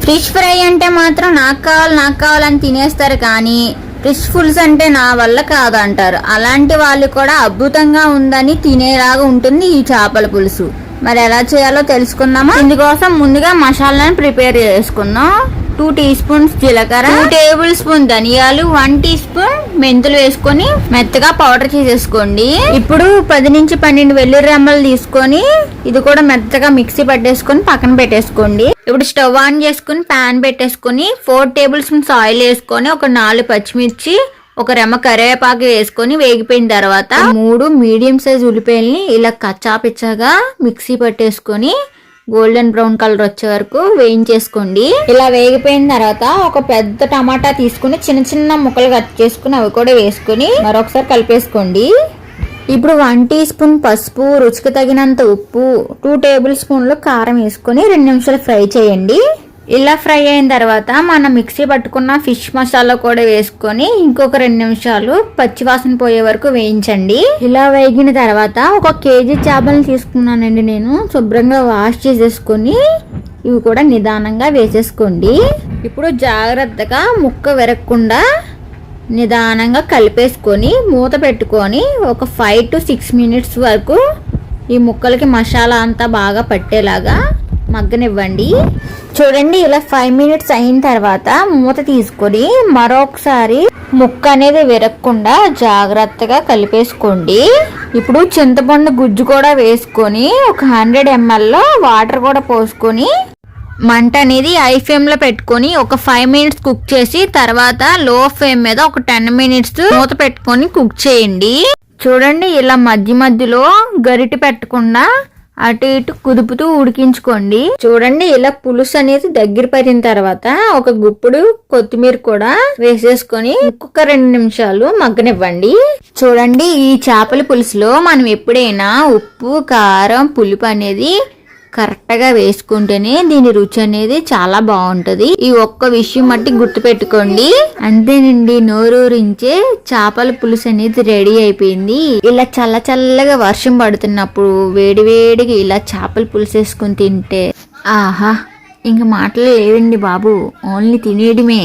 Fish fry అంటే మాత్రం నాకు కావాలని తినేస్తారు, కానీ ఫిష్ ఫుల్స్ అంటే నా వల్ల కాదంటారు. అలాంటి వాళ్ళు కూడా అద్భుతంగా ఉందని తినేలాగా ఉంటుంది ఈ చేపల పులుసు. మరి ఎలా చేయాలో తెలుసుకుందామా? ఇందుకోసం ముందుగా మసాలాను ప్రిపేర్ చేసుకుందాం. 2 టీ స్పూన్స్ జీలకర్ర, 2 టేబుల్ స్పూన్ ధనియాలు, 1 టీ స్పూన్ మెంతులు వేసుకొని మెత్తగా పౌడర్ చేసేసుకోండి. ఇప్పుడు 10 నుంచి 12 వెల్లుల్లి రెమ్మలు తీసుకొని ఇది కూడా మెత్తగా మిక్సీ పట్టేసుకొని పక్కన పెట్టేసుకోండి. ఇప్పుడు స్టవ్ ఆన్ చేసుకుని ప్యాన్ పెట్టేసుకొని 4 టేబుల్ స్పూన్స్ ఆయిల్ వేసుకొని ఒక 4 పచ్చిమిర్చి, ఒక రెమ్మ కరివేపాకు వేసుకొని వేగిపోయిన తర్వాత 3 మీడియం సైజ్ ఉల్లిపాయల్ని ఇలా కచ్చా పిచ్చగా మిక్సీ పట్టేసుకొని గోల్డెన్ బ్రౌన్ కలర్ వచ్చే వరకు వేయించేసుకోండి. ఇలా వేగిపోయిన తర్వాత ఒక పెద్ద టమాటా తీసుకుని చిన్న చిన్న ముక్కలు కట్ చేసుకుని అవి కూడా వేసుకుని మరొకసారి కలిపేసుకోండి. ఇప్పుడు 1 టీ స్పూన్ పసుపు, రుచికి తగినంత ఉప్పు, 2 టేబుల్ స్పూన్లు కారం వేసుకొని 2 నిమిషాలు ఫ్రై చేయండి. ఇలా ఫ్రై అయిన తర్వాత మనం మిక్సీ పట్టుకున్న ఫిష్ మసాలా కూడా వేసుకొని ఇంకొక 2 నిమిషాలు పచ్చివాసన పోయే వరకు వేయించండి. ఇలా వేగిన తర్వాత 1 కేజీ చేపలను తీసుకున్నానండి నేను. శుభ్రంగా వాష్ చేసేసుకొని ఇవి కూడా నిదానంగా వేసేసుకోండి. ఇప్పుడు జాగ్రత్తగా ముక్క విరగకుండా నిదానంగా కలిపేసుకొని మూత పెట్టుకొని ఒక 5 to 6 మినిట్స్ వరకు ఈ ముక్కలకి మసాలా అంతా బాగా పట్టేలాగా మగ్గనివ్వండి. చూడండి, ఇలా 5 మినిట్స్ అయిన తర్వాత మూత తీసుకొని మరొకసారి ముక్క అనేది విరగకుండా జాగ్రత్తగా కలిపేసుకోండి. ఇప్పుడు చింతపండు గుజ్జు కూడా వేసుకొని ఒక 100 ml వాటర్ కూడా పోసుకొని మంట అనేది హై ఫ్లేమ్ లో పెట్టుకొని ఒక 5 మినిట్స్ కుక్ చేసి తర్వాత లో ఫ్లేమ్ మీద ఒక 10 మినిట్స్ మూత పెట్టుకొని కుక్ చేయండి. చూడండి, ఇలా మధ్య మధ్యలో గరిటె పెట్టకుండా అటు ఇటు కుదుపుతూ ఉడికించుకోండి. చూడండి, ఇలా పులుసు అనేది దగ్గర పడిన తర్వాత ఒక గుప్పుడు కొత్తిమీర కూడా వేసేసుకొని ఇంకొక 2 నిమిషాలు మగ్గనివ్వండి. చూడండి, ఈ చేపల పులుసులో మనం ఎప్పుడైనా ఉప్పు, కారం, పులుపు అనేది కరెక్ట్ గా వేసుకుంటేనే దీని రుచి అనేది చాలా బాగుంటది. ఈ ఒక్క విషయం మట్టి గుర్తు పెట్టుకోండి. అంతేనండి, నోరూరించే చేపల పులుసు అనేది రెడీ అయిపోయింది. ఇలా చల్లగా వర్షం పడుతున్నప్పుడు వేడివేడిగా ఇలా చేపల పులుసు వేసుకుని తింటే ఆహా, ఇంక మాటలు లేవండి బాబు, ఓన్లీ తినేయడమే.